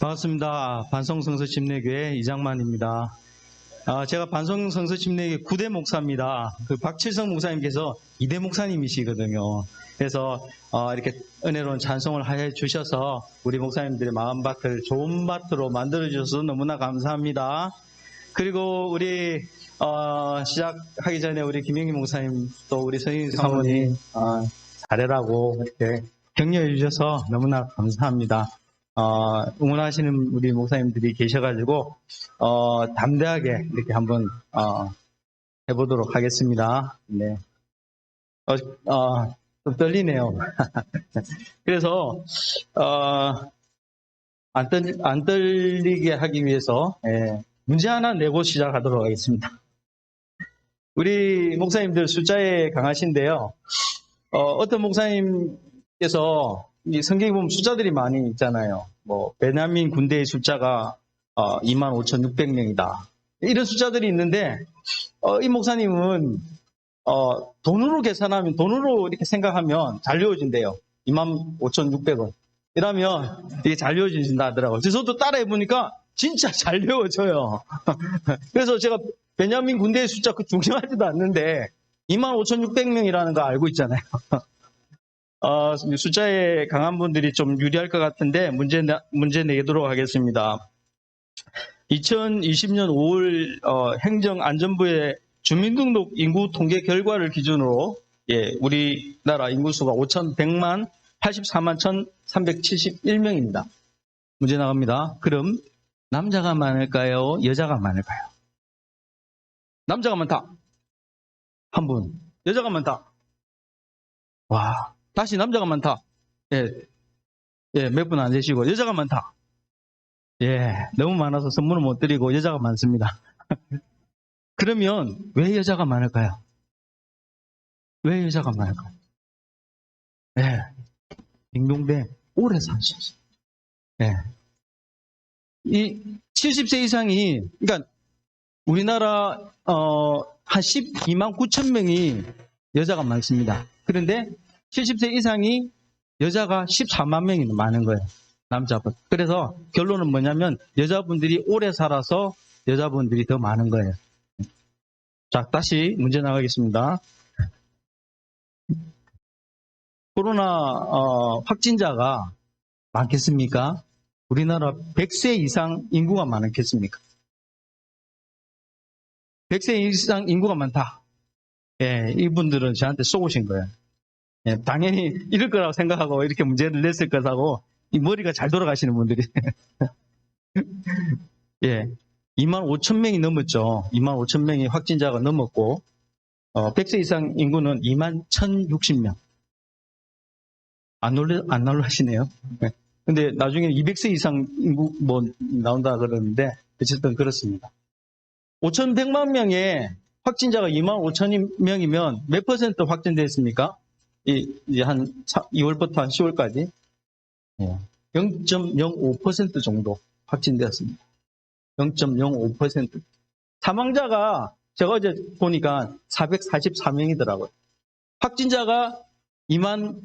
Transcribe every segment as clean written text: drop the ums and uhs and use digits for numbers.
반갑습니다. 반성성서침례교회 이장만입니다. 제가 반성성서침례교회 9대 목사입니다. 그 박칠성 목사님께서 2대 목사님이시거든요. 그래서 이렇게 은혜로운 찬송을 해 주셔서 우리 목사님들의 마음밭을 좋은 밭으로 만들어 주셔서 너무나 감사합니다. 그리고 우리 시작하기 전에 우리 김영희 목사님 또 우리 선임 사모님 잘해라고 이렇게 격려해 주셔서 너무나 감사합니다. 응원하시는 우리 목사님들이 계셔가지고 담대하게 이렇게 한번 해보도록 하겠습니다. 네. 좀 떨리네요. 그래서 안 떨리게 하기 위해서 문제 하나 내고 시작하도록 하겠습니다. 우리 목사님들 숫자에 강하신데요. 어떤 목사님께서 이 성경에 보면 숫자들이 많이 있잖아요. 뭐 베냐민 군대의 숫자가 25,600명이다. 이런 숫자들이 있는데 이 목사님은 돈으로 계산하면 돈으로 이렇게 생각하면 잘 외워진대요. 25,600원. 이러면 이게 잘 외워진다 하더라고요. 그래서 저도 따라해 보니까 진짜 잘 외워져요. 그래서 제가 베냐민 군대의 숫자 그 중요하지도 않는데 25,600명이라는 거 알고 있잖아요. 숫자에 강한 분들이 좀 유리할 것 같은데 문제 내도록 하겠습니다. 2020년 5월 행정안전부의 주민등록 인구 통계 결과를 기준으로 우리나라 인구수가 5,100만 84만 1,371명입니다. 문제 나갑니다. 그럼 남자가 많을까요? 여자가 많을까요? 남자가 많다. 한 분. 여자가 많다. 와. 다시 남자가 많다. 몇 분 안 되시고 여자가 많다. 너무 많아서 선물을 못 드리고 여자가 많습니다. 그러면 왜 여자가 많을까요? 왜 여자가 많을까요? 딩동대 오래 사셨어요. 이 70세 이상이 그러니까 우리나라 한 12만 9천 명이 여자가 많습니다. 그런데 70세 이상이 여자가 14만 명이 많은 거예요. 남자분. 그래서 결론은 뭐냐면 여자분들이 오래 살아서 여자분들이 더 많은 거예요. 자, 다시 문제 나가겠습니다. 코로나 확진자가 많겠습니까? 우리나라 100세 이상 인구가 많겠습니까? 100세 이상 인구가 많다. 이분들은 저한테 쏘으신 거예요. 당연히 이럴 거라고 생각하고 이렇게 문제를 냈을 거라고 이 머리가 잘 돌아가시는 분들이 2만 5천 명이 넘었죠. 2만 5천 명이 확진자가 넘었고 100세 이상 인구는 2만 1,060명. 안 놀라시네요. 근데 나중에 200세 이상 인구 뭐 나온다 그러는데 어쨌든 그렇습니다. 5,100만 명의 확진자가 2만 5천 명이면 몇 퍼센트 확진됐습니까? 이제 한 2월부터 한 10월까지 0.05% 정도 확진되었습니다. 0.05%. 사망자가 제가 어제 보니까 444명이더라고요. 확진자가 2만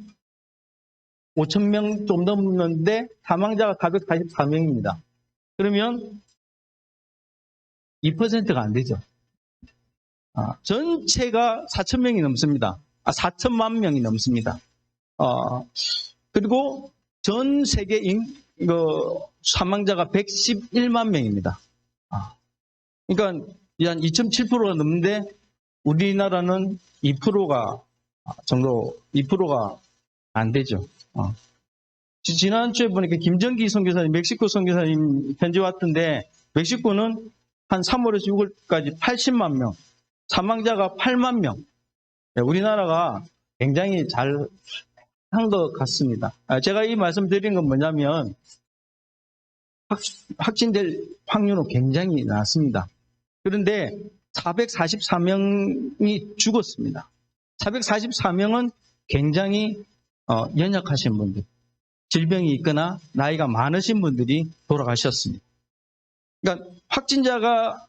5천 명 좀 넘는데 사망자가 444명입니다. 그러면 2%가 안 되죠. 전체가 4천 명이 넘습니다. 4천만 명이 넘습니다. 그리고 전 세계 사망자가 111만 명입니다. 그러니까 한 2.7%가 넘는데 우리나라는 2%가 안 되죠. 지난주에 보니까 김정기 선교사님, 멕시코 선교사님 현지 왔던데 멕시코는 한 3월에서 6월까지 80만 명, 사망자가 8만 명. 우리나라가 굉장히 잘 한 것 같습니다. 제가 이 말씀 드린 건 뭐냐면 확진될 확률은 굉장히 낮습니다. 그런데 444명이 죽었습니다. 444명은 굉장히 연약하신 분들, 질병이 있거나 나이가 많으신 분들이 돌아가셨습니다. 그러니까 확진자가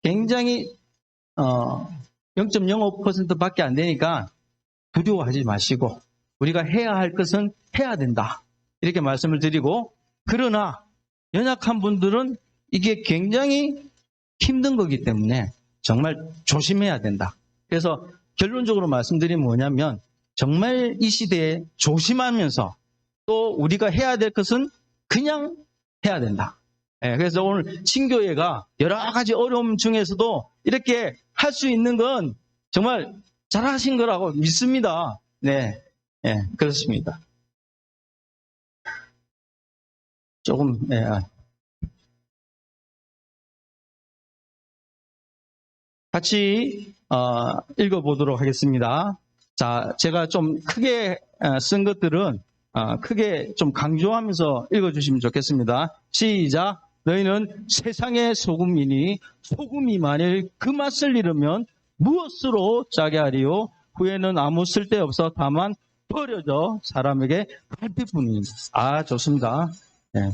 굉장히 0.05%밖에 안 되니까 두려워하지 마시고 우리가 해야 할 것은 해야 된다. 이렇게 말씀을 드리고 그러나 연약한 분들은 이게 굉장히 힘든 거기 때문에 정말 조심해야 된다. 그래서 결론적으로 말씀드리면 뭐냐면 정말 이 시대에 조심하면서 또 우리가 해야 될 것은 그냥 해야 된다. 그래서 오늘 친교회가 여러 가지 어려움 중에서도 이렇게 할 수 있는 건 정말 잘하신 거라고 믿습니다. 네, 그렇습니다. 조금, 같이 읽어보도록 하겠습니다. 자, 제가 좀 크게 쓴 것들은 크게 좀 강조하면서 읽어주시면 좋겠습니다. 시작. 너희는 세상의 소금이니 소금이 만일 그 맛을 잃으면 무엇으로 짜게 하리요? 후에는 아무 쓸데없어 다만 버려져 사람에게 갈필 뿐입니다. 좋습니다. 네.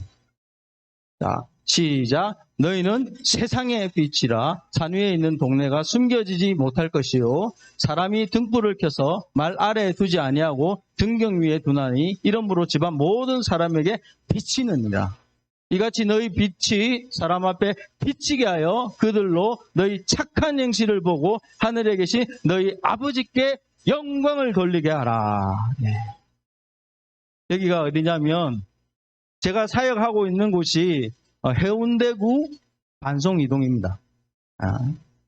자, 시작. 너희는 세상의 빛이라 산 위에 있는 동네가 숨겨지지 못할 것이요 사람이 등불을 켜서 말 아래에 두지 아니하고 등경 위에 두나니 이러므로 집안 모든 사람에게 비치느니라. 이같이 너희 빛이 사람 앞에 비치게 하여 그들로 너희 착한 행실을 보고 하늘에 계신 너희 아버지께 영광을 돌리게 하라. 네. 여기가 어디냐면 제가 사역하고 있는 곳이 해운대구 반송이동입니다.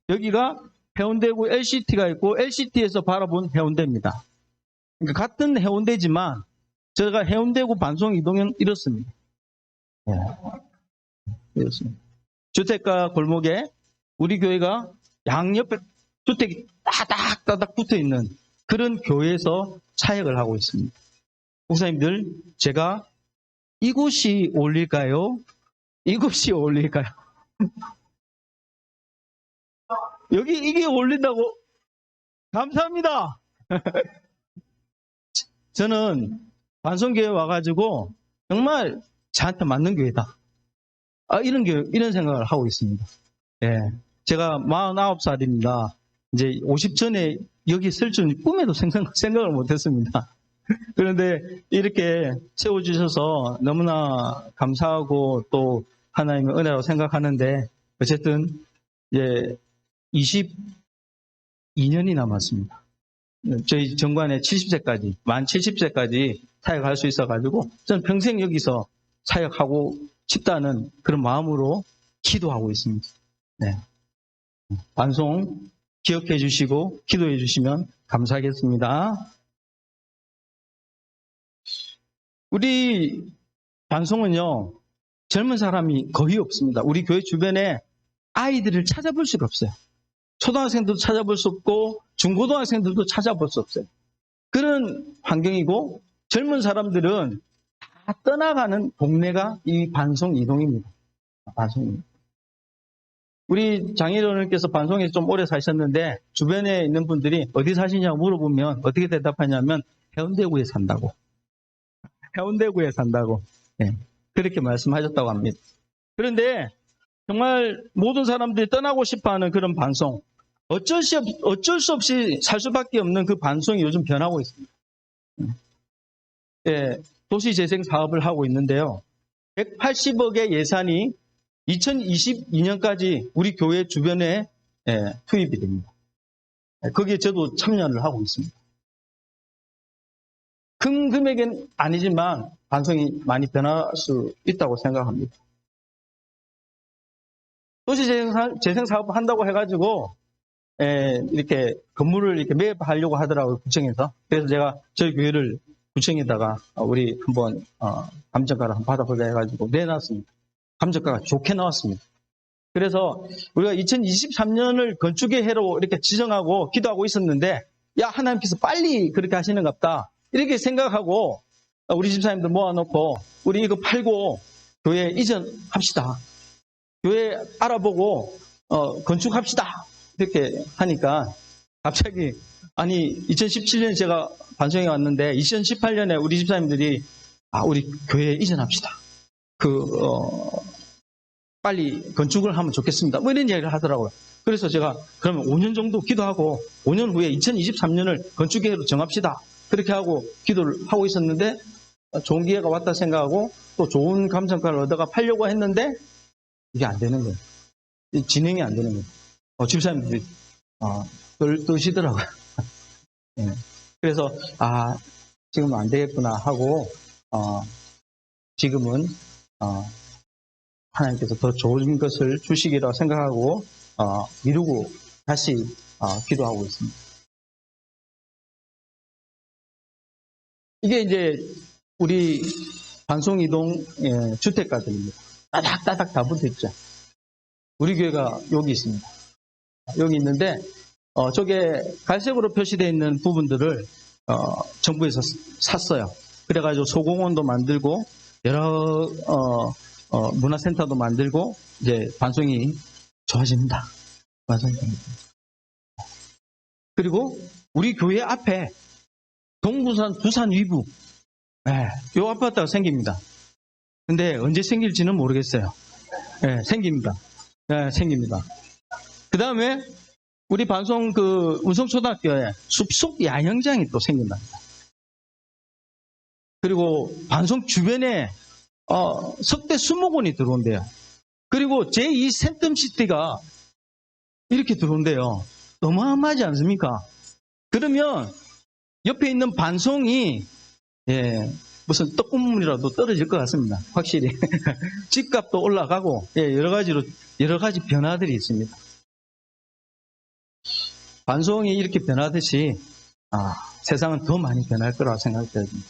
여기가 해운대구 LCT가 있고 LCT에서 바라본 해운대입니다. 그러니까 같은 해운대지만 제가 해운대구 반송이동은 이렇습니다. 이렇습니다. 주택가 골목에 우리 교회가 양옆에 주택이 따닥따닥 붙어있는 그런 교회에서 사역을 하고 있습니다. 목사님들, 제가 이곳이 어울릴까요? 이곳이 어울릴까요? 여기 이게 어울린다고? 감사합니다. 저는 반송교회 와가지고 정말 저한테 맞는 교회다. 이런 생각을 하고 있습니다. 제가 49살입니다. 이제 50 전에 여기 있을 줄 꿈에도 생각을 못했습니다. 그런데 이렇게 세워주셔서 너무나 감사하고 또 하나님의 은혜라고 생각하는데 어쨌든 이제 22년이 남았습니다. 저희 정관에 70세까지, 만 70세까지 사역할 수 있어가지고 저는 평생 여기서 사역하고 싶다는 그런 마음으로 기도하고 있습니다. 네. 반송 기억해 주시고 기도해 주시면 감사하겠습니다. 우리 반송은요, 젊은 사람이 거의 없습니다. 우리 교회 주변에 아이들을 찾아볼 수가 없어요. 초등학생들도 찾아볼 수 없고 중고등학생들도 찾아볼 수 없어요. 그런 환경이고 젊은 사람들은 다 떠나가는 동네가 이 반송 이동입니다. 반송입니다. 우리 장인어른께서 반송에서 좀 오래 사셨는데 주변에 있는 분들이 어디 사시냐고 물어보면 어떻게 대답하냐면 해운대구에 산다고. 해운대구에 산다고. 그렇게 말씀하셨다고 합니다. 그런데 정말 모든 사람들이 떠나고 싶어하는 그런 반송, 어쩔 수 없이 살 수밖에 없는 그 반송이 요즘 변하고 있습니다. 도시재생 사업을 하고 있는데요. 180억의 예산이 2022년까지 우리 교회 주변에 투입이 됩니다. 거기에 저도 참여를 하고 있습니다. 큰 금액은 아니지만 반송이 많이 변할 수 있다고 생각합니다. 도시재생 사업을 한다고 해가지고 이렇게 건물을 이렇게 매입하려고 하더라고요, 구청에서. 그래서 제가 저희 교회를 구청에다가 우리 한번 감정가를 한번 받아보자 해가지고 내놨습니다. 감정가가 좋게 나왔습니다. 그래서 우리가 2023년을 건축의 해로 이렇게 지정하고 기도하고 있었는데, 야, 하나님께서 빨리 그렇게 하시는갑다 이렇게 생각하고 우리 집사님들 모아놓고 우리 이거 팔고 교회 이전합시다. 교회 알아보고 건축합시다. 이렇게 하니까 갑자기 2017년에 제가 반송해 왔는데 2018년에 우리 집사님들이 우리 교회 이전합시다. 빨리 건축을 하면 좋겠습니다. 뭐 이런 이야기를 하더라고요. 그래서 제가 그러면 5년 정도 기도하고 5년 후에 2023년을 건축계획으로 정합시다. 그렇게 하고 기도를 하고 있었는데 좋은 기회가 왔다 생각하고 또 좋은 감정가를 얻어가 팔려고 했는데 이게 안 되는 거예요. 진행이 안 되는 거예요. 집사님들이 떠시더라고요. 네. 그래서 지금 안 되겠구나 하고 지금은 하나님께서 더 좋은 것을 주시기라 생각하고 미루고 다시 기도하고 있습니다. 이게 이제 우리 반송이동 주택가들입니다. 따닥따닥 다 붙어있죠. 우리 교회가 여기 있습니다. 여기 있는데 저게 갈색으로 표시되어 있는 부분들을 정부에서 샀어요. 그래가지고 소공원도 만들고 여러 문화센터도 만들고 이제 반송이 좋아집니다. 반송이. 그리고 우리 교회 앞에 동부산 부산 위부 요 아파트가 생깁니다. 근데 언제 생길지는 모르겠어요. 생깁니다. 생깁니다. 그 다음에 우리 반송 운성초등학교에 숲속 야영장이 또 생긴답니다. 그리고 반송 주변에 석대 수목원이 들어온대요. 그리고 제2 센텀시티가 이렇게 들어온대요. 어마어마하지 않습니까? 그러면 옆에 있는 반송이 무슨 떡국물이라도 떨어질 것 같습니다. 확실히 집값도 올라가고 여러 가지 변화들이 있습니다. 반송이 이렇게 변하듯이 세상은 더 많이 변할 거라고 생각됩니다.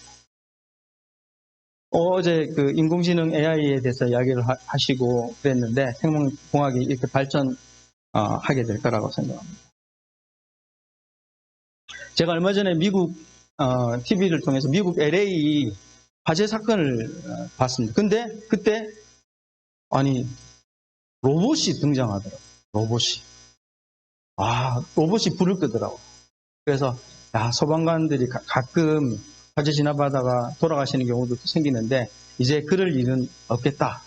어제 인공지능 AI에 대해서 이야기를 하시고 그랬는데 생명공학이 이렇게 발전하게 될 거라고 생각합니다. 제가 얼마 전에 미국 TV를 통해서 미국 LA 화재 사건을 봤습니다. 근데 그때 로봇이 등장하더라고요. 로봇이 불을 끄더라고요. 그래서 소방관들이 가끔 화재 지나가다가 돌아가시는 경우도 생기는데 이제 그럴 일은 없겠다.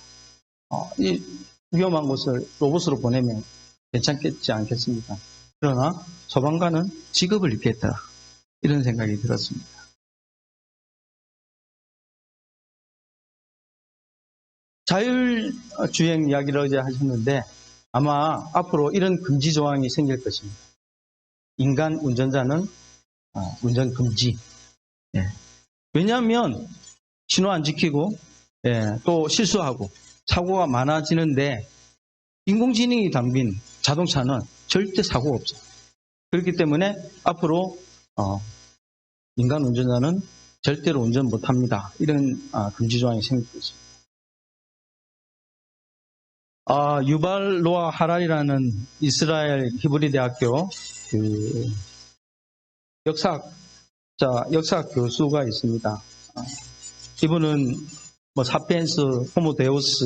이 위험한 곳을 로봇으로 보내면 괜찮겠지 않겠습니까? 그러나 소방관은 직업을 잃겠다. 이런 생각이 들었습니다. 자율주행 이야기를 어제 하셨는데 아마 앞으로 이런 금지 조항이 생길 것입니다. 인간 운전자는 운전 금지. 왜냐하면 신호 안 지키고 또 실수하고 사고가 많아지는데 인공지능이 담긴 자동차는 절대 사고가 없어요. 그렇기 때문에 앞으로 인간 운전자는 절대로 운전 못합니다. 이런 금지 조항이 생길 것입니다. 유발 노아 하랄이라는 이스라엘 히브리 대학교 역사학 교수가 있습니다. 이분은 사피엔스, 호모 데우스,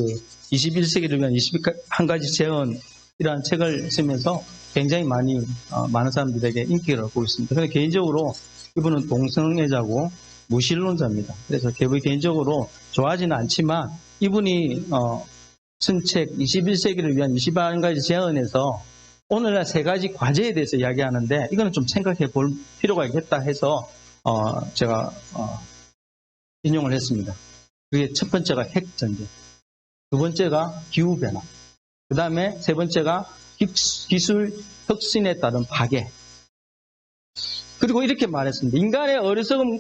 21세기를 위한 21가지 재언이라는 책을 쓰면서 굉장히 많은 사람들에게 인기를 얻고 있습니다. 그런데 개인적으로 이분은 동성애자고 무신론자입니다. 그래서 개인적으로 좋아하지는 않지만 이분이 쓴 책 21세기를 위한 21가지 재언에서 오늘날 3가지 과제에 대해서 이야기하는데 이거는 좀 생각해 볼 필요가 있겠다 해서 제가 인용을 했습니다. 그게 첫 번째가 핵전쟁, 두 번째가 기후변화, 그 다음에 세 번째가 기술 혁신에 따른 파괴. 그리고 이렇게 말했습니다. 인간의 어리석음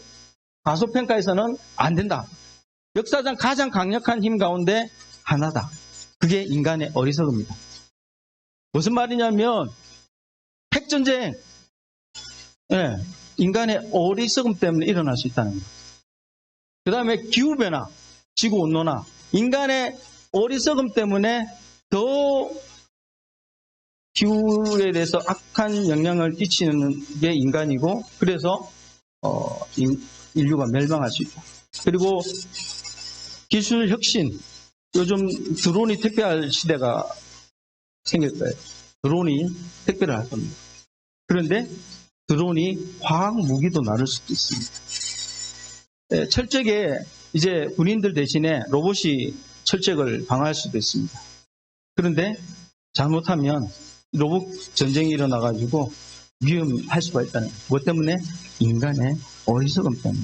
과소평가에서는 안 된다. 역사상 가장 강력한 힘 가운데 하나다. 그게 인간의 어리석음이다. 무슨 말이냐면 핵전쟁, 인간의 어리석음 때문에 일어날 수 있다는 거예요. 그 다음에 기후변화, 지구온난화, 인간의 어리석음 때문에 더 기후에 대해서 악한 영향을 끼치는 게 인간이고 그래서 인류가 멸망할 수 있다. 그리고 기술 혁신, 요즘 드론이 택배할 시대가 생길 거예요. 드론이 택배를 할 겁니다. 그런데 드론이 화학 무기도 나눌 수도 있습니다. 철저하게 이제 군인들 대신에 로봇이 철책을 방어할 수도 있습니다. 그런데 잘못하면 로봇 전쟁이 일어나가지고 위험할 수가 있다는 거예요. 뭐 때문에? 인간의 어리석음 때문에.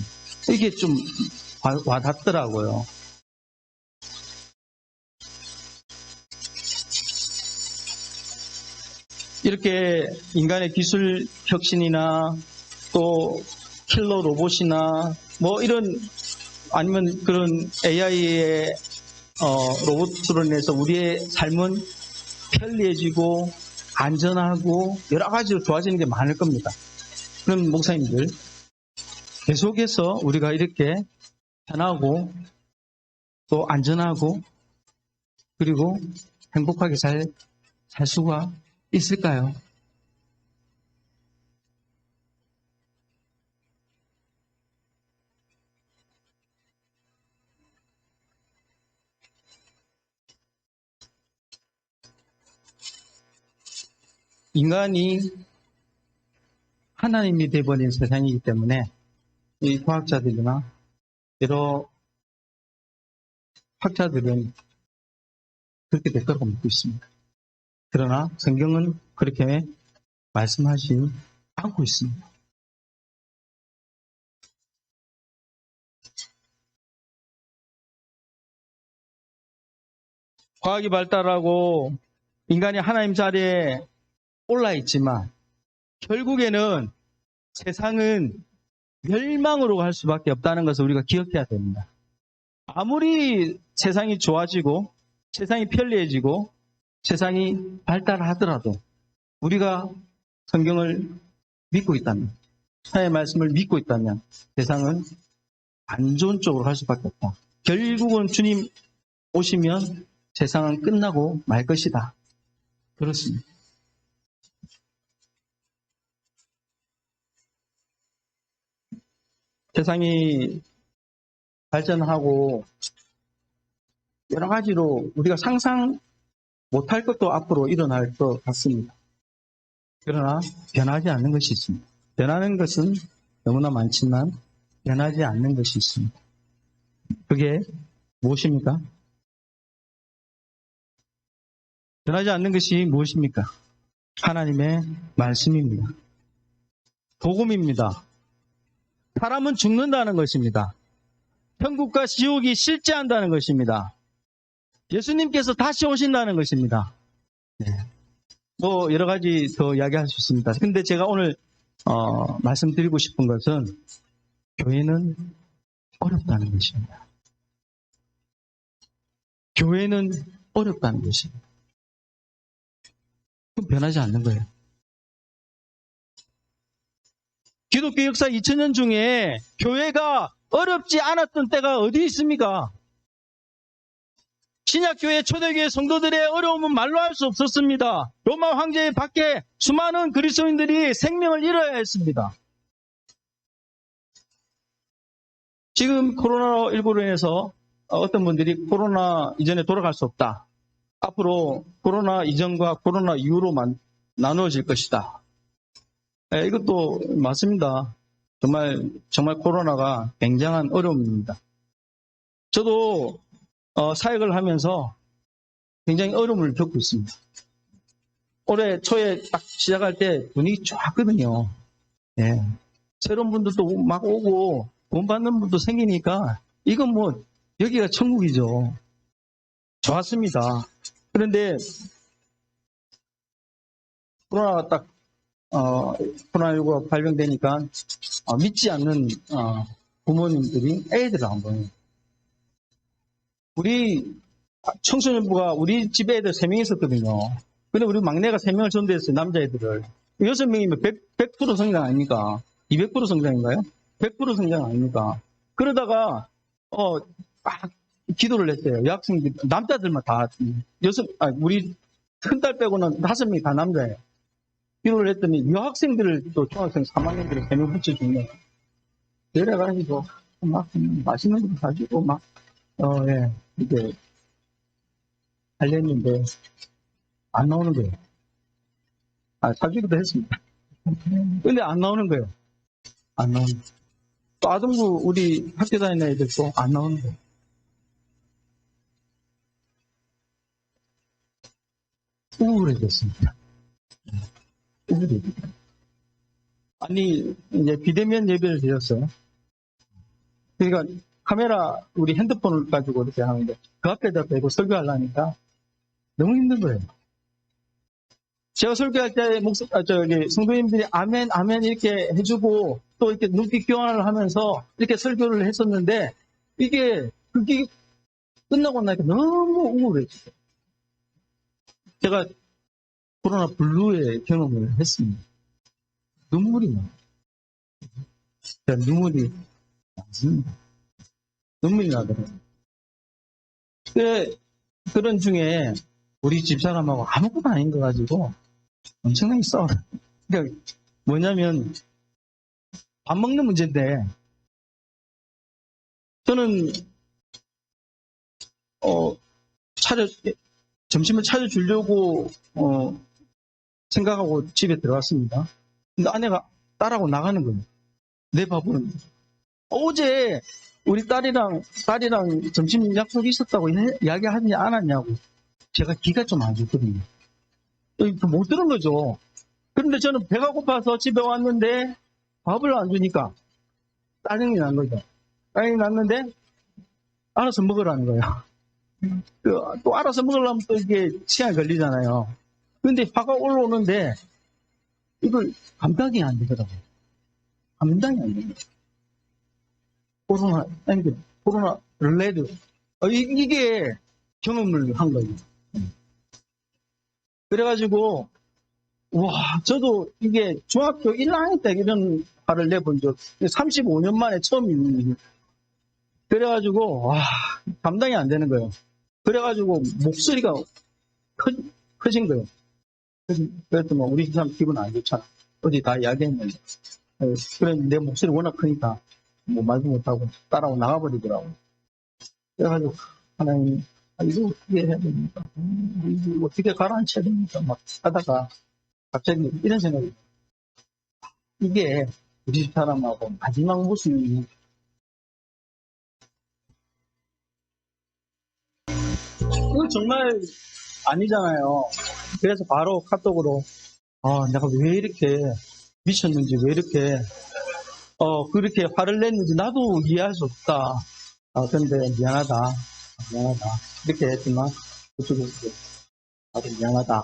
이게 좀 와닿더라고요. 이렇게 인간의 기술 혁신이나 또 킬러 로봇이나 뭐 이런 아니면 그런 AI의 로봇으로 인해서 우리의 삶은 편리해지고 안전하고 여러 가지로 좋아지는 게 많을 겁니다. 그럼 목사님들 계속해서 우리가 이렇게 편하고 또 안전하고 그리고 행복하게 살 수가 있을까요? 인간이 하나님이 되어버린 세상이기 때문에 이 과학자들이나 여러 학자들은 그렇게 될 거라고 믿고 있습니다. 그러나 성경은 그렇게 말씀하지 않고 있습니다. 과학이 발달하고 인간이 하나님 자리에 올라 있지만 결국에는 세상은 멸망으로 갈 수밖에 없다는 것을 우리가 기억해야 됩니다. 아무리 세상이 좋아지고 세상이 편리해지고 세상이 발달하더라도 우리가 성경을 믿고 있다면 하나님의 말씀을 믿고 있다면 세상은 안 좋은 쪽으로 갈 수밖에 없다. 결국은 주님 오시면 세상은 끝나고 말 것이다. 그렇습니다. 세상이 발전하고 여러 가지로 우리가 상상 못할 것도 앞으로 일어날 것 같습니다. 그러나 변하지 않는 것이 있습니다. 변하는 것은 너무나 많지만 변하지 않는 것이 있습니다. 그게 무엇입니까? 변하지 않는 것이 무엇입니까? 하나님의 말씀입니다. 복음입니다. 사람은 죽는다는 것입니다. 천국과 지옥이 실제한다는 것입니다. 예수님께서 다시 오신다는 것입니다. 네. 뭐 여러 가지 더 이야기할 수 있습니다. 근데 제가 오늘 말씀드리고 싶은 것은 교회는 어렵다는 것입니다. 교회는 어렵다는 것입니다. 그럼 변하지 않는 거예요. 기독교 역사 2000년 중에 교회가 어렵지 않았던 때가 어디 있습니까? 신약교회, 초대교회 성도들의 어려움은 말로 할 수 없었습니다. 로마 황제 밖에 수많은 그리스도인들이 생명을 잃어야 했습니다. 지금 코로나19로 인해서 어떤 분들이 코로나 이전에 돌아갈 수 없다. 앞으로 코로나 이전과 코로나 이후로만 나누어질 것이다. 네, 이것도 맞습니다. 정말 코로나가 굉장한 어려움입니다. 저도 사역을 하면서 굉장히 어려움을 겪고 있습니다. 올해 초에 딱 시작할 때 분위기 좋았거든요. 예. 새로운 분들도 막 오고 돈 받는 분도 생기니까 이건 뭐 여기가 천국이죠. 좋았습니다. 그런데 코로나가 딱 코로나19가 발병되니까 믿지 않는 부모님들이 애들을 안 보내요. 우리 청소년부가 우리 집에 애들 3명 있었거든요. 근데 우리 막내가 3명을 전도했어요. 남자애들을. 6명이면 100% 성장 아닙니까? 200% 성장인가요? 100% 성장 아닙니까? 그러다가 막 기도를 했어요. 여학생들 남자들만 다 우리 큰딸 빼고는 5명이 다 남자예요. 기도를 했더니 여학생들을 또 중학생 3학년들을 3명 붙여주네. 내려가지고 막 맛있는 거 가지고 막 예, 이게 하려는데 안 나오는 거예요. 사주기도 했습니다. 근데 안 나오는 거예요. 안 나오는 거예요. 또 아동부 우리 학교 다니는 애들도 안 나오는 거예요. 우울해졌습니다. 우울해졌습니다. 아니 이제 비대면 예배를 드렸어요. 그러니까 카메라, 우리 핸드폰을 가지고 이렇게 하는데 그 앞에다 대고 설교하려니까 너무 힘든 거예요. 제가 설교할 때 성도님들이 아멘, 아멘 이렇게 해주고 또 이렇게 눈빛 교환을 하면서 이렇게 설교를 했었는데 그게 끝나고 나니까 너무 우울해졌어요. 제가 코로나 블루의 경험을 했습니다. 눈물이 나요. 눈물이 나습니다. 눈물이 나더라고요. 그런 중에 우리 집사람하고 아무것도 아닌 거 가지고 엄청나게 싸워요. 그러니까 뭐냐면 밥 먹는 문제인데 저는 점심을 차려주려고 생각하고 집에 들어갔습니다. 근데 아내가 딸하고 나가는 거예요. 내 밥은. 어제 우리 딸이랑 점심 약속이 있었다고 이야기하지 않았냐고. 제가 기가 좀 안 좋거든요. 못 들은 거죠. 그런데 저는 배가 고파서 집에 왔는데 밥을 안 주니까 짜증이 난 거죠. 짜증이 났는데 알아서 먹으라는 거예요. 또 알아서 먹으려면 또 이게 시간이 걸리잖아요. 그런데 화가 올라오는데 이걸 감당이 안 되더라고요. 감당이 안 됩니다. 코로나 릴레이드 이게 경험을 한 거예요. 그래가지고 저도 이게 중학교 1학년 때 이런 화를 내본 적 35년 만에 처음입니다. 그래가지고 감당이 안 되는 거예요. 그래가지고 목소리가 커진 거예요. 그랬더니 우리 집사람 기분 안 좋잖아. 어디 다 이야기했는데. 그래 내 목소리 워낙 크니까 뭐 말도 못하고 따라고 나가버리더라고. 그래가지고 하나님 이거 어떻게 해야 됩니까? 이거 어떻게 가라앉혀야 됩니까? 막 하다가 갑자기 이런 생각이 이게 우리 집 사람하고 마지막 모습이 이거 정말 아니잖아요. 그래서 바로 카톡으로 내가 왜 이렇게 미쳤는지 왜 이렇게 그렇게 화를 냈는지 나도 이해할 수 없다. 근데 미안하다. 이렇게 했지만 그쪽에서 나도 미안하다.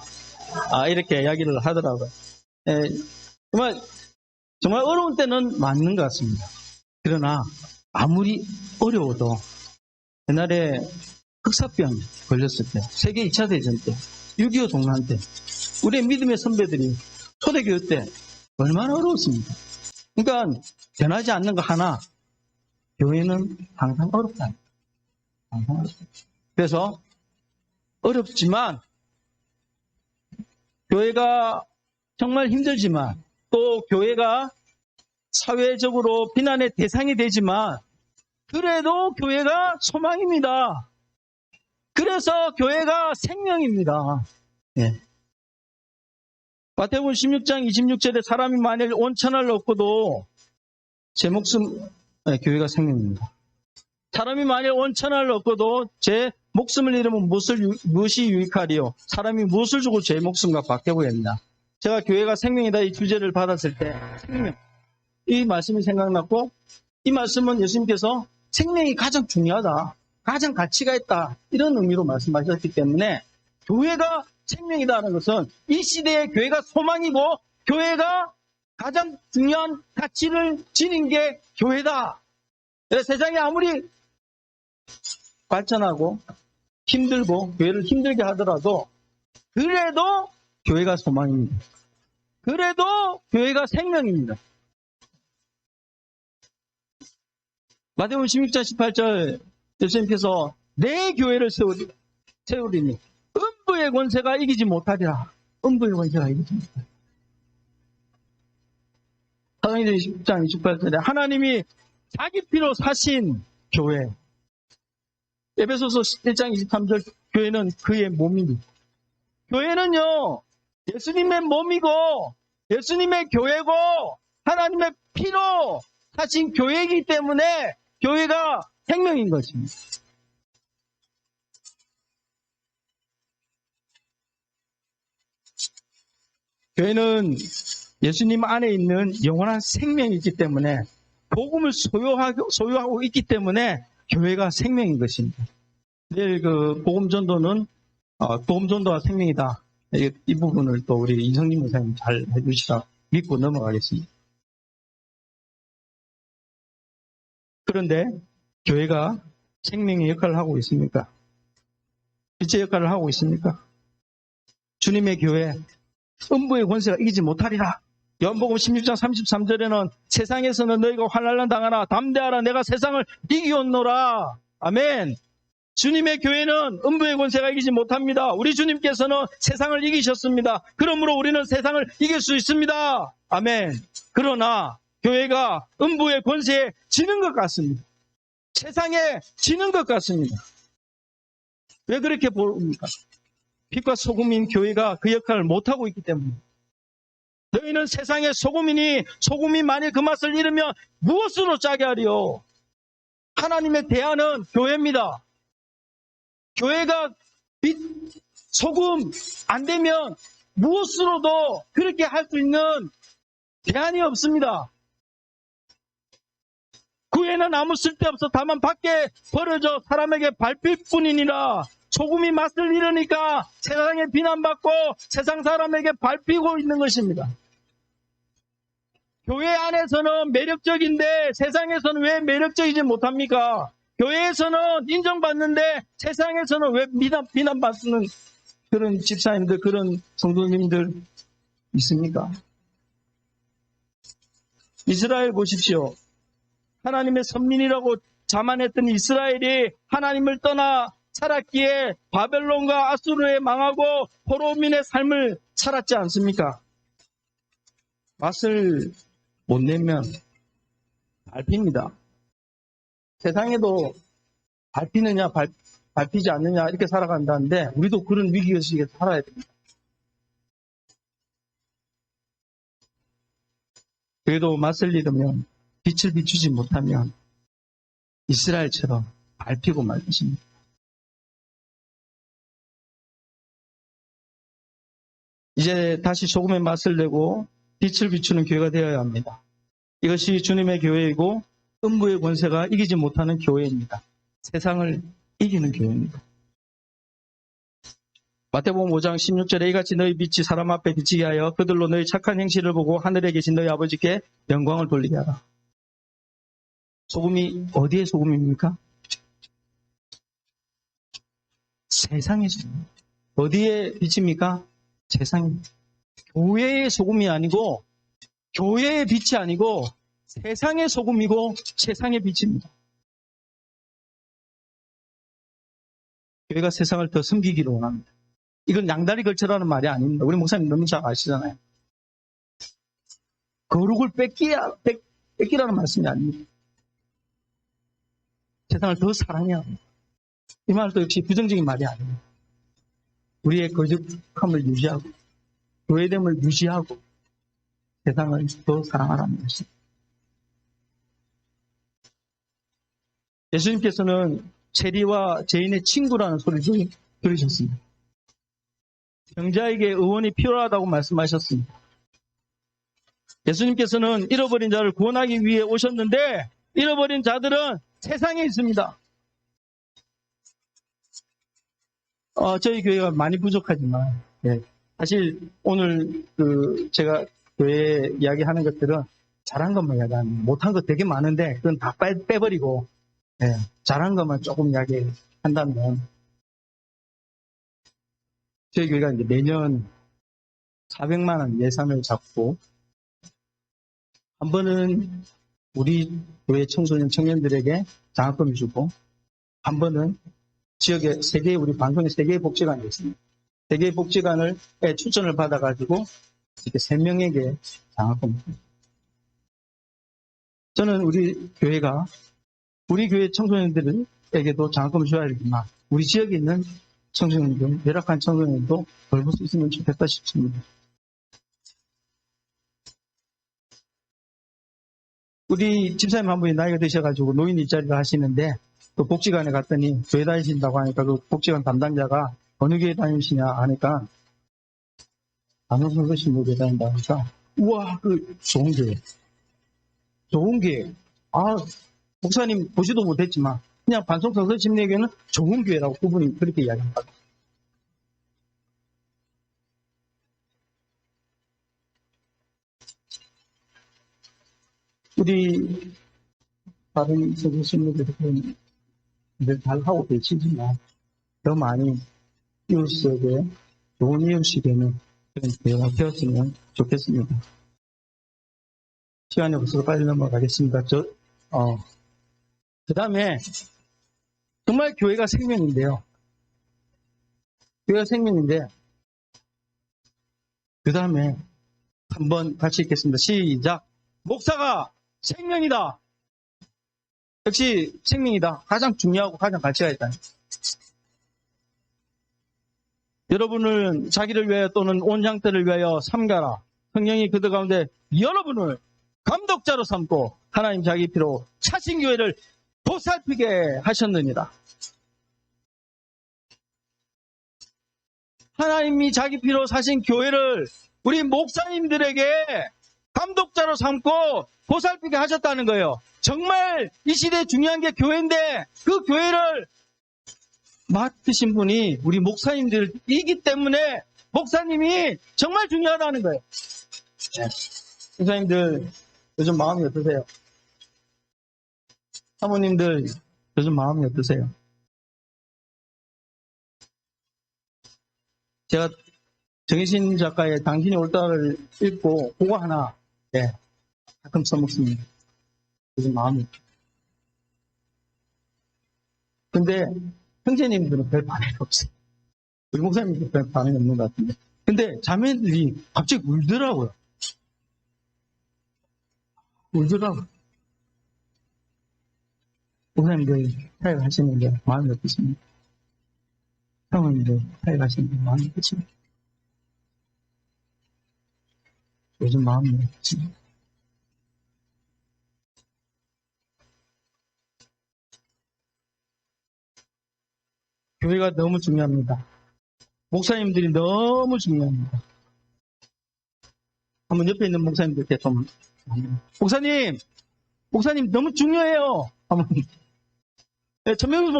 이렇게 이야기를 하더라고요. 정말 어려운 때는 맞는 것 같습니다. 그러나 아무리 어려워도 옛날에 흑사병 걸렸을 때, 세계 2차 대전 때, 6.25 동란 때, 우리의 믿음의 선배들이 초대교회 때 얼마나 어려웠습니까? 그러니까 변하지 않는 거 하나, 교회는 항상 어렵다. 항상 어렵다. 그래서 어렵지만 교회가 정말 힘들지만 또 교회가 사회적으로 비난의 대상이 되지만 그래도 교회가 소망입니다. 그래서 교회가 생명입니다. 마태복음 16장 26절에 사람이 만일 온 천하를 얻고도 제 목숨, 교회가 생명입니다. 사람이 만일 온 천하를 얻고도 제 목숨을 잃으면 무엇이 유익하리요? 사람이 무엇을 주고 제 목숨과 바꿔보겠냐? 제가 교회가 생명이다 이 주제를 받았을 때 생명, 이 말씀이 생각났고 이 말씀은 예수님께서 생명이 가장 중요하다. 가장 가치가 있다. 이런 의미로 말씀하셨기 때문에 교회가 생명이다는 것은 이 시대의 교회가 소망이고 교회가 가장 중요한 가치를 지닌 게 교회다. 세상이 아무리 발전하고 힘들고 교회를 힘들게 하더라도 그래도 교회가 소망입니다. 그래도 교회가 생명입니다. 마태복음 16장 18절 예수님께서 내 교회를 세우리니 음부의 권세가 이기지 못하리라. 음부의 권세가 이기지 못하리라. 사도행전 20장 28절에 하나님이 자기 피로 사신 교회. 에베소서 1장 23절 교회는 그의 몸입니다. 교회는요 예수님의 몸이고 예수님의 교회고 하나님의 피로 사신 교회이기 때문에 교회가 생명인 것입니다. 교회는 예수님 안에 있는 영원한 생명이기 때문에 복음을 소유하고 있기 때문에 교회가 생명인 것입니다. 내일 그 복음전도는 복음전도가 생명이다. 이 부분을 또 우리 이성진 목사님 잘 해주시라 믿고 넘어가겠습니다. 그런데 교회가 생명의 역할을 하고 있습니까? 빛의 역할을 하고 있습니까? 주님의 교회, 음부의 권세가 이기지 못하리라. 요한복음 16장 33절에는 세상에서는 너희가 환난을 당하나 담대하라 내가 세상을 이기었노라. 아멘. 주님의 교회는 음부의 권세가 이기지 못합니다. 우리 주님께서는 세상을 이기셨습니다. 그러므로 우리는 세상을 이길 수 있습니다. 아멘. 그러나 교회가 음부의 권세에 지는 것 같습니다. 세상에 지는 것 같습니다. 왜 그렇게 보입니까? 빛과 소금인 교회가 그 역할을 못하고 있기 때문에. 너희는 세상의 소금이니 소금이 만일 그 맛을 잃으면 무엇으로 짜게 하리요? 하나님의 대안은 교회입니다. 교회가 빛, 소금 안 되면 무엇으로도 그렇게 할 수 있는 대안이 없습니다. 구에는 아무 쓸데없어 다만 밖에 버려져 사람에게 밟힐 뿐이니라. 소금이 맛을 잃으니까 세상에 비난받고 세상 사람에게 밟히고 있는 것입니다. 교회 안에서는 매력적인데 세상에서는 왜 매력적이지 못합니까? 교회에서는 인정받는데 세상에서는 왜 비난받는 그런 집사님들, 그런 성도님들 있습니까? 이스라엘 보십시오. 하나님의 선민이라고 자만했던 이스라엘이 하나님을 떠나 살았기에 바벨론과 아수르에 망하고 포로민의 삶을 살았지 않습니까? 맛을 못 내면 밟힙니다. 세상에도 밟히느냐 밟히지 않느냐 이렇게 살아간다는데 우리도 그런 위기의식에 살아야 됩니다. 그래도 맛을 잃으면 빛을 비추지 못하면 이스라엘처럼 밟히고 말 것입니다. 이제 다시 소금의 맛을 내고 빛을 비추는 교회가 되어야 합니다. 이것이 주님의 교회이고 음부의 권세가 이기지 못하는 교회입니다. 세상을 이기는 교회입니다. 마태복음 5장 16절에 이같이 너희 빛이 사람 앞에 비치게 하여 그들로 너희 착한 행실을 보고 하늘에 계신 너희 아버지께 영광을 돌리게 하라. 소금이 어디의 소금입니까? 세상의 소금. 어디에 빛입니까? 세상입니다. 교회의 소금이 아니고 교회의 빛이 아니고 세상의 소금이고 세상의 빛입니다. 교회가 세상을 더 섬기기를 원합니다. 이건 양다리 걸쳐라는 말이 아닙니다. 우리 목사님 너무 잘 아시잖아요. 거룩을 뺏기라는 말씀이 아닙니다. 세상을 더 사랑해야 합니다. 이 말도 역시 부정적인 말이 아닙니다. 우리의 거룩함을 유지하고 교회됨을 유지하고 세상을 더 사랑하라는 것입니다. 예수님께서는 세리와 죄인의 친구라는 소리를 들으셨습니다. 병자에게 의원이 필요하다고 말씀하셨습니다. 예수님께서는 잃어버린 자를 구원하기 위해 오셨는데 잃어버린 자들은 세상에 있습니다. 저희 교회가 많이 부족하지만 사실 오늘 제가 교회 이야기하는 것들은 잘한 것만 이야기하는 못한 것 되게 많은데 그건 다 빼버리고 잘한 것만 조금 이야기한다면 저희 교회가 이제 매년 400만 원 예산을 잡고 한 번은 우리 교회 청소년 청년들에게 장학금을 주고 한 번은 지역에 우리 방송에 3개의 복지관이 있습니다. 3개의 복지관을 추천을 받아가지고 이렇게 3명에게 장학금을 줍니다. 저는 우리 교회가 우리 교회 청소년들에게도 장학금을 줘야 되지만 우리 지역에 있는 청소년들, 열악한 청소년들도 돌볼 수 있으면 좋겠다 싶습니다. 우리 집사님 한 분이 나이가 드셔가지고 노인 일자리를 하시는데 또 복지관에 갔더니 교회 다니신다고 하니까 그 복지관 담당자가 어느 교회 다니시냐 하니까 단호선거신 교회 다닌다고 하니까 우와 좋은 교회 목사님 보지도 못했지만 그냥 반송성서 침례교회는 좋은 교회라고 그분이 그렇게 이야기합니다. 우리 다른 성서 침례교회들은 늘 잘하고 계시지만 더 많이 이웃에게 좋은 이웃이 되는 그런 교회가 되었으면 좋겠습니다. 시간이 없어서 빨리 넘어가겠습니다. 그 다음에 정말 교회가 생명인데요. 교회가 생명인데 그 다음에 한번 같이 읽겠습니다. 시작. 목사가 생명이다. 역시 생명이다. 가장 중요하고 가장 가치가 있다. 여러분을 자기를 위하여 또는 온 향대를 위하여 삼가라. 성령이 그들 가운데 여러분을 감독자로 삼고 하나님 자기 피로 차신 교회를 보살피게 하셨느니라. 하나님이 자기 피로 사신 교회를 우리 목사님들에게 감독자로 삼고 보살피게 하셨다는 거예요. 정말 이 시대에 중요한 게 교회인데 그 교회를 맡으신 분이 우리 목사님들이기 때문에 목사님이 정말 중요하다는 거예요. 네. 목사님들 요즘 마음이 어떠세요? 사모님들 요즘 마음이 어떠세요? 제가 정희신 작가의 당신이 옳다를 읽고 그거 하나 가끔 써먹습니다. 요즘 마음이. 근데 형제님들은 별 반응이 없어요. 우리 목사님들은 별 반응이 없는 것 같은데. 근데 자매들이 갑자기 울더라고요. 울더라고요. 목사님들 사역하시는데 마음이 어떠십니까? 사모님들 사역하시는데 마음이 어떠십니까? 요즘 마음이 어떠십니까? 교회가 너무 중요합니다. 목사님들이 너무 중요합니다. 한번 옆에 있는 목사님들께 좀 목사님 너무 중요해요. 한번 전명수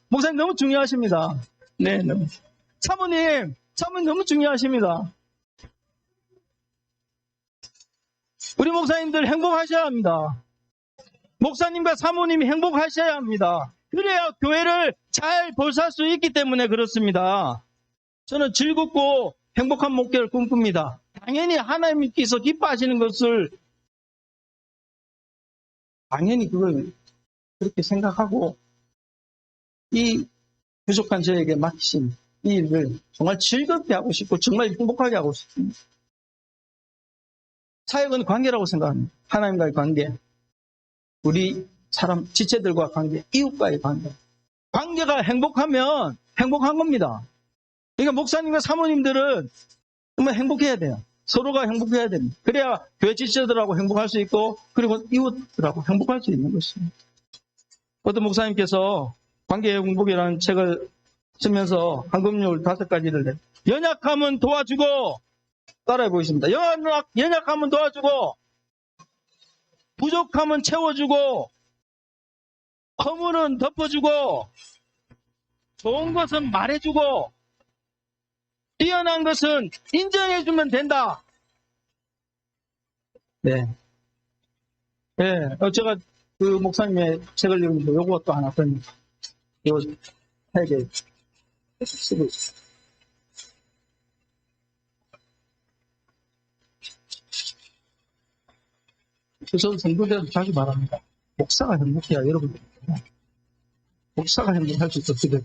목사님 너무 중요하십니다. 네, 사모님 너무 중요하십니다. 우리 목사님들 행복하셔야 합니다. 목사님과 사모님이 행복하셔야 합니다. 그래야 교회를 잘 볼살 수 있기 때문에 그렇습니다. 저는 즐겁고 행복한 목회를 꿈꿉니다. 당연히 하나님께서 기뻐하시는 것을 당연히 그걸 그렇게 생각하고 이 부족한 저에게 맡기신 이 일을 정말 즐겁게 하고 싶고 정말 행복하게 하고 싶습니다. 사역은 관계라고 생각합니다. 하나님과의 관계, 우리 사람 지체들과 관계, 이웃과의 관계. 관계가 행복하면 행복한 겁니다. 그러니까 목사님과 사모님들은 정말 행복해야 돼요. 서로가 행복해야 됩니다. 그래야 교회 지체들하고 행복할 수 있고 그리고 이웃들하고 행복할 수 있는 것입니다. 어떤 목사님께서 관계의 공복이라는 책을 쓰면서 황금률 5가지를 내. 연약함은 도와주고 따라해 보겠습니다. 연약함은 도와주고 부족함은 채워주고 허물은 덮어주고 좋은 것은 말해주고 뛰어난 것은 인정해주면 된다. 네. 제가 그 목사님의 책을 읽으면서 요것도 하나 씁니다. 이거 책에 쓰고 있어요. 저는 성도들한테 자주 말합니다. 목사가 행복해야 여러분들 목사가 행복할 수 있었게 되고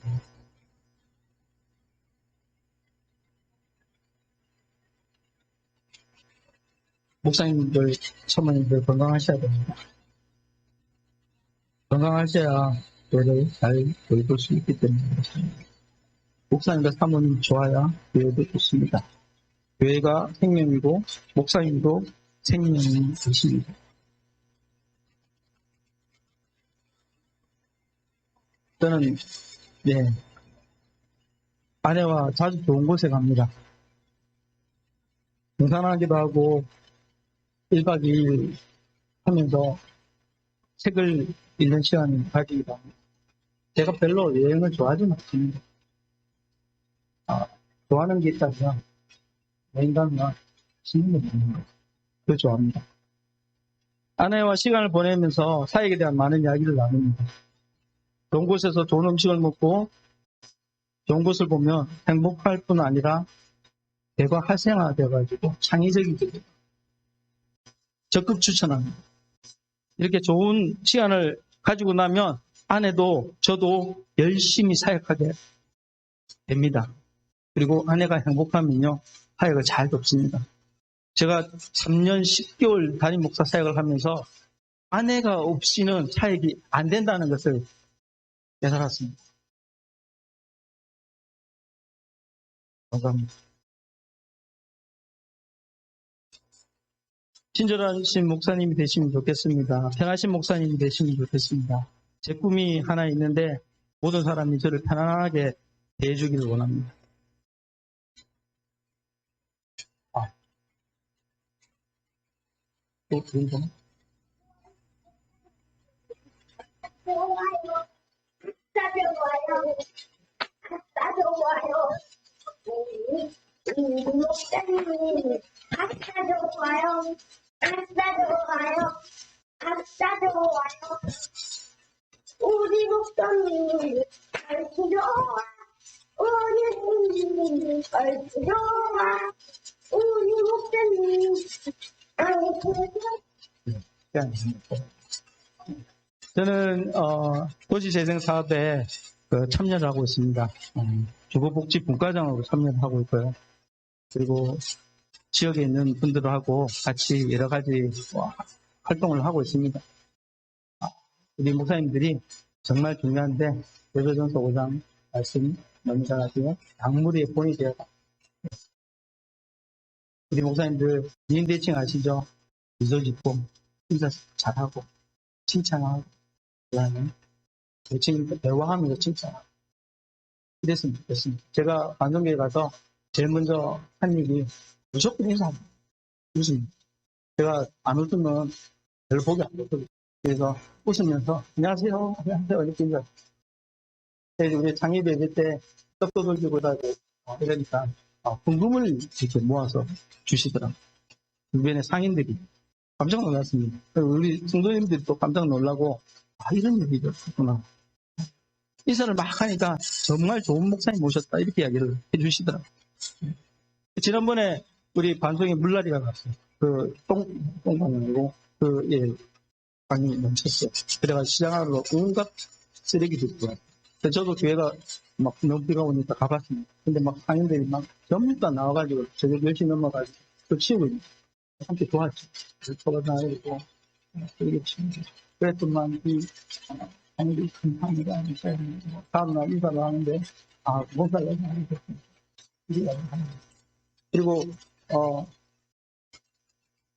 목사님들, 사모님들 건강하셔야 됩니다. 건강하셔야 교회를 잘 돌볼 수 있기 때문에 그렇습니다. 목사님과 사모님 좋아야 교회도 좋습니다. 교회가 생명이고 목사님도 생명이십니다. 저는 아내와 자주 좋은 곳에 갑니다. 등산하기도 하고 1박 2일 하면서 책을 읽는 시간을 가지기도 합니다. 제가 별로 여행을 좋아하지 않습니다. 좋아하는 게 있다면 여행 가면 쉬는 게 있는 거예요. 그걸 좋아합니다. 아내와 시간을 보내면서 사역에 대한 많은 이야기를 나눕니다. 좋은 곳에서 좋은 음식을 먹고 좋은 곳을 보면 행복할 뿐 아니라 대거 활성화되어가지고 창의적이게 돼요. 적극 추천합니다. 이렇게 좋은 시간을 가지고 나면 아내도 저도 열심히 사역하게 됩니다. 그리고 아내가 행복하면요, 사역을 잘 돕습니다. 제가 3년 10개월 담임 목사 사역을 하면서 아내가 없이는 사역이 안 된다는 것을 깨달았습니다. 감사합니다. 친절하신 목사님이 되시면 좋겠습니다. 편하신 목사님이 되시면 좋겠습니다. 제 꿈이 하나 있는데 모든 사람이 저를 편안하게 대해주기를 원합니다. 또 그런가? 좋아요. 따져와요. 따져와요. 목사님, 따져와요. 따져와요. 따져와요. 우리 목사님, 따져와. 우리 목사님, 따져와. 우리 목사님, 따져와. 저는 도시재생 사업에 참여를 하고 있습니다. 주거복지 분과장으로 참여를 하고 있고요. 그리고 지역에 있는 분들하고 같이 여러 가지 활동을 하고 있습니다. 우리 목사님들이 정말 중요한데 베드로전서 5장 말씀 너무 잘 아시고 약물의 본이 되어라. 우리 목사님들 미인 대칭 아시죠? 미소 짓고 진짜 잘하고 칭찬하고 그다음에 대화하면서 칭찬하고 이랬으면 좋겠습니다. 제가 방송국에 가서 제일 먼저 한 일이 무조건 인사합니다. 웃습니다. 제가 안 웃으면 별로 보기 안 좋거든요. 그래서 웃으면서 안녕하세요 이렇게 인사해요. 우리 창립 예배 때 떡도 돌리고 이러니까 궁금을 이렇게 모아서 주시더라고요. 주변의 상인들이 깜짝 놀랐습니다. 우리 성도님들이 또 깜짝 놀라고 이런 얘기가 있구나. 인사를 막 하니까 정말 좋은 목사님 모셨다 이렇게 이야기를 해주시더라고요. 지난번에 우리 반송에 물난리가 났어요. 똥방이고 방이 넘쳤어요. 그래가지고 시장하러 온갖 쓰레기도 있고. 저도 교회가 막 너무 비가 오니까 가봤습니다. 근데 막 상인들이 막 전부 다 나와가지고 저녁 10시 넘어가지고 또 치우고 있는 함께 도왔죠. 쳐가지고 이렇게 치우고. 그랬더만 상인들이 큰 상이가 있어요. 다음날 인사를 하는데 목사가 하는데 그리고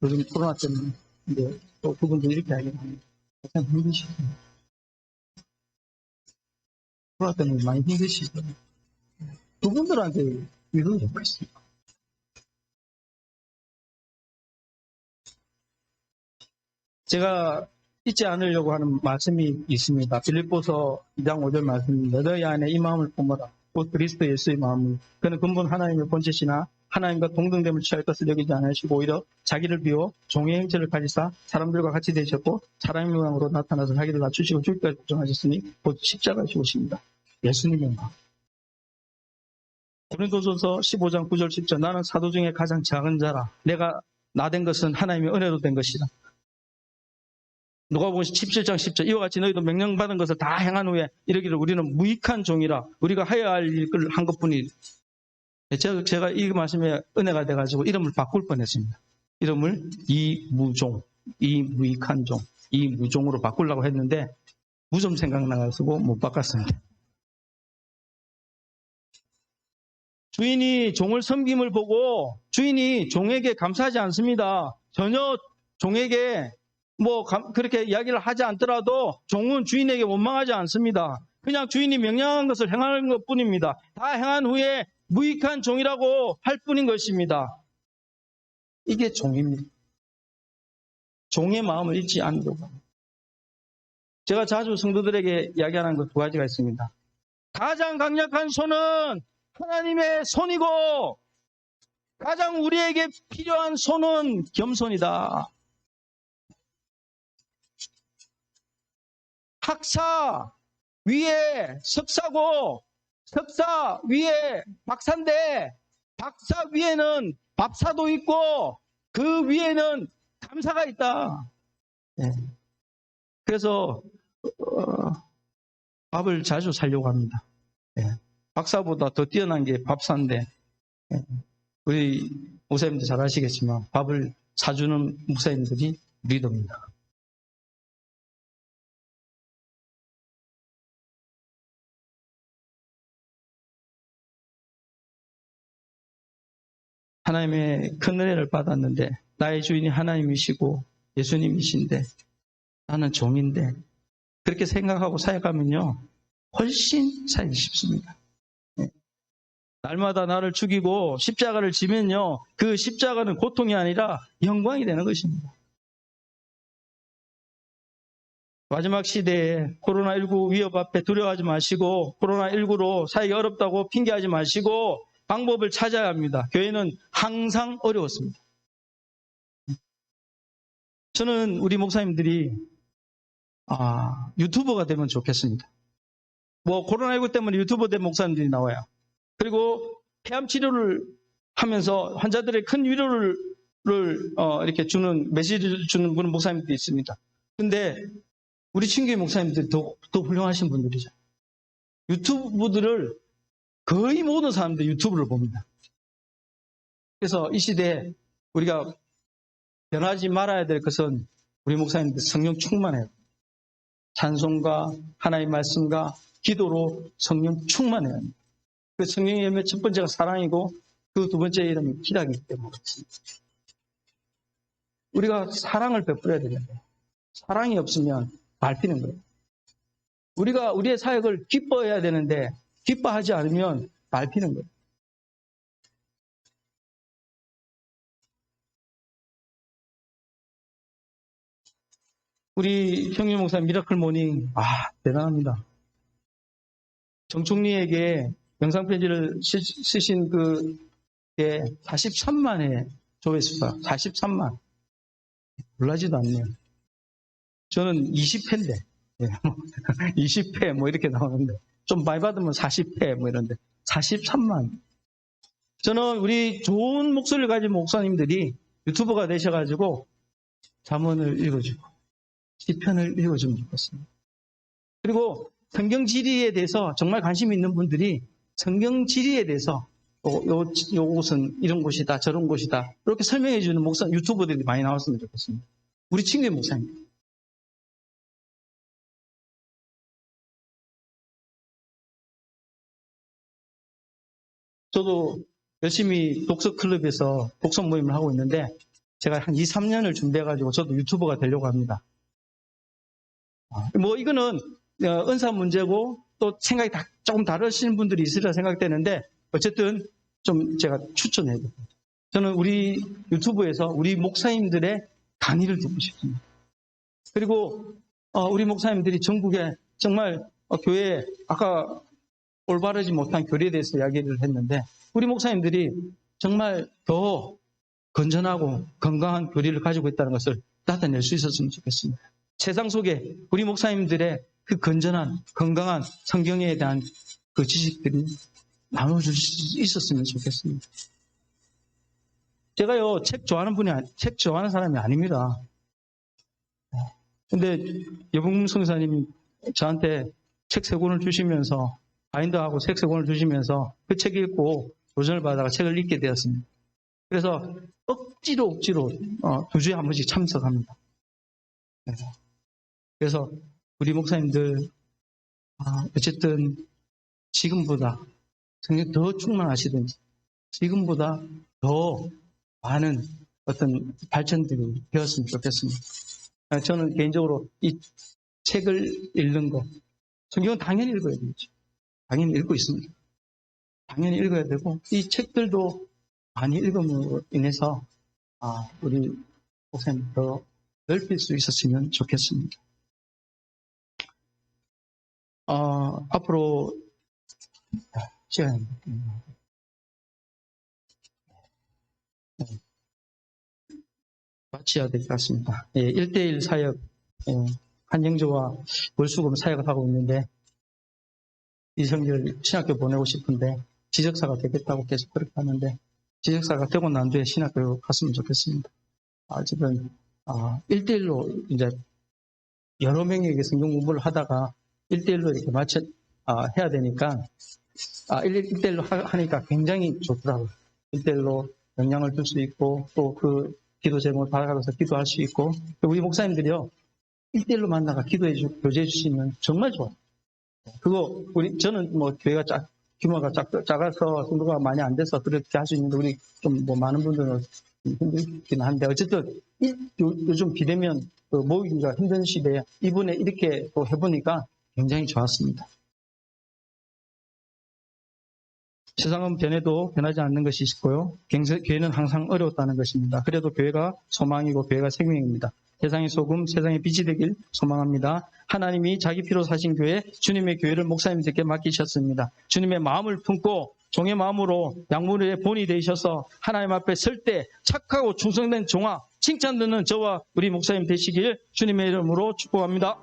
요즘 코로나 때문에 이제 또 그분도 이렇게 하긴 참 힘드시죠. 코로나 때문에 많이 힘드시죠. 그분들한테 위로를 줬고 있습니다. 제가 잊지 않으려고 하는 말씀이 있습니다. 빌립보서 2장 5절 말씀입니다. 너희 안에 이 마음을 품어라. 곧 그리스도 예수의 마음을. 그는 근본 하나님의 본체시나 하나님과 동등됨을 취할 것을 여기지 않으시고 오히려 자기를 비워 종의 형체를 가지사 사람들과 같이 되셨고 사람의 모양으로 나타나서 자기를 낮추시고 죽기까지 걱정하셨으니 곧 십자가에 죽으십니다. 예수님의 마음. 고린도전서 15장 9절 10절 나는 사도 중에 가장 작은 자라. 내가 나 된 것은 하나님의 은혜로 된 것이다. 누가복음 17장 10절 이와 같이 너희도 명령받은 것을 다 행한 후에 이르기를 우리는 무익한 종이라 우리가 해야 할 일을 한 것뿐이니 제가 이 말씀에 은혜가 돼가지고 이름을 바꿀 뻔했습니다. 이름을 이무종, 이무익한 종, 이무종으로 바꾸려고 했는데 무좀 생각나가지고 못 바꿨습니다. 주인이 종을 섬김을 보고 주인이 종에게 감사하지 않습니다. 전혀 종에게 그렇게 이야기를 하지 않더라도 종은 주인에게 원망하지 않습니다. 그냥 주인이 명령한 것을 행하는 것 뿐입니다. 다 행한 후에 무익한 종이라고 할 뿐인 것입니다. 이게 종입니다. 종의 마음을 잃지 않으려고 합니다. 제가 자주 성도들에게 이야기하는 것 두 가지가 있습니다. 가장 강력한 손은 하나님의 손이고 가장 우리에게 필요한 손은 겸손이다. 학사 위에 석사고 석사 위에 박사인데 박사 위에는 밥사도 있고 그 위에는 감사가 있다. 네. 그래서 밥을 자주 살려고 합니다. 네. 박사보다 더 뛰어난 게 밥사인데 네. 우리 목사님들 잘 아시겠지만 밥을 사주는 목사님들이 리더입니다. 하나님의 큰 은혜를 받았는데 나의 주인이 하나님이시고 예수님이신데 나는 종인데 그렇게 생각하고 사역하면요 훨씬 살기 쉽습니다. 네. 날마다 나를 죽이고 십자가를 지면요 그 십자가는 고통이 아니라 영광이 되는 것입니다. 마지막 시대에 코로나19 위협 앞에 두려워하지 마시고 코로나19로 사역이 어렵다고 핑계하지 마시고 방법을 찾아야 합니다. 교회는 항상 어려웠습니다. 저는 우리 목사님들이 유튜버가 되면 좋겠습니다. 뭐 코로나19 때문에 유튜버 된 목사님들이 나와요. 그리고 폐암 치료를 하면서 환자들의 큰 위로를 이렇게 주는 메시지를 주는 그런 목사님들이 있습니다. 근데 우리 친교회 목사님들이 더 훌륭하신 분들이죠. 유튜브들을 거의 모든 사람들이 유튜브를 봅니다. 그래서 이 시대에 우리가 변하지 말아야 될 것은 우리 목사님들 성령 충만해요. 찬송과 하나님의 말씀과 기도로 성령 충만해야 합니다. 그 성령의 열매 첫 번째가 사랑이고 그 두 번째 이름이 기도이기 때문에 그렇습니다. 우리가 사랑을 베풀어야 되는데 사랑이 없으면 밟히는 거예요. 우리가 우리의 사역을 기뻐해야 되는데 기뻐하지 않으면 밟히는 거예요. 우리 형님 목사 미라클 모닝 대단합니다. 정총리에게 영상편지를 쓰신 그게 43만의 조회수가 43만. 놀라지도 않네요. 저는 20회인데 20회 뭐 이렇게 나오는데 좀 많이 받으면 40회 뭐 이런데 43만. 저는 우리 좋은 목소리를 가진 목사님들이 유튜버가 되셔가지고 잠언을 읽어주고 시편을 읽어주면 좋겠습니다. 그리고 성경 지리에 대해서 정말 관심 있는 분들이 성경 지리에 대해서 요곳은 이런 곳이다 저런 곳이다 이렇게 설명해 주는 목사 유튜버들이 많이 나왔으면 좋겠습니다. 우리 친구의 목사님. 저도 열심히 독서클럽에서 독서 모임을 하고 있는데 제가 한 2, 3년을 준비해가지고 저도 유튜버가 되려고 합니다. 뭐 이거는 은사 문제고 또 생각이 조금 다르신 분들이 있으리라 생각되는데 어쨌든 좀 제가 추천해요. 저는 우리 유튜브에서 우리 목사님들의 강의를 듣고 싶습니다. 그리고 우리 목사님들이 전국에 정말 교회 아까 올바르지 못한 교리에 대해서 이야기를 했는데 우리 목사님들이 정말 더 건전하고 건강한 교리를 가지고 있다는 것을 나타낼 수 있었으면 좋겠습니다. 세상 속에 우리 목사님들의 그 건전한 건강한 성경에 대한 그 지식들이 나눠줄 수 있었으면 좋겠습니다. 제가요 책 좋아하는 사람이 아닙니다. 근데 여봉 성사님이 저한테 책 3권을 주시면서 바인더하고 책 3권을 주시면서 그 책 읽고 도전을 받아가 책을 읽게 되었습니다. 그래서 억지로 2주에 한 번씩 참석합니다. 그래서 우리 목사님들 어쨌든 지금보다 성령 더 충만하시든지 지금보다 더 많은 어떤 발전들이 되었으면 좋겠습니다. 저는 개인적으로 이 책을 읽는 거 성경은 당연히 읽어야 되죠. 당연히 읽고 있습니다. 당연히 읽어야 되고 이 책들도 많이 읽음으로 인해서 우리 목사님 더 넓힐 수 있었으면 좋겠습니다. 앞으로 시간 마쳐야 될 것 같습니다. 예, 1대1 사역, 한영조와 월수금 사역을 하고 있는데, 이성길 신학교 보내고 싶은데, 지적사가 되겠다고 계속 그렇게 하는데, 지적사가 되고 난 뒤에 신학교 갔으면 좋겠습니다. 지금, 1대1로 이제 여러 명에게 성경 공부를 하다가 1대1로 이렇게 해야 되니까, 1대1로 하니까 굉장히 좋더라고요. 1대1로 영향을 줄 수 있고, 또 그 기도 제목을 받아가서 기도할 수 있고, 우리 목사님들이요, 1대1로 만나가 교제해 주시면 정말 좋아요. 그거, 저는 뭐 교회가 규모가 작아서 성도가 많이 안 돼서 그렇게 할 수 있는데, 우리 좀 뭐 많은 분들은 힘들긴 한데, 어쨌든 요즘 비대면 모이기가 힘든 시대에 이번에 이렇게 또 해보니까 굉장히 좋았습니다. 세상은 변해도 변하지 않는 것이 있고요. 교회는 항상 어려웠다는 것입니다. 그래도 교회가 소망이고 교회가 생명입니다. 세상의 소금, 세상의 빛이 되길 소망합니다. 하나님이 자기 피로 사신 교회, 주님의 교회를 목사님들께 맡기셨습니다. 주님의 마음을 품고 종의 마음으로 양문의 본이 되셔서 하나님 앞에 설 때 착하고 충성된 종아, 칭찬 듣는 저와 우리 목사님 되시길 주님의 이름으로 축복합니다.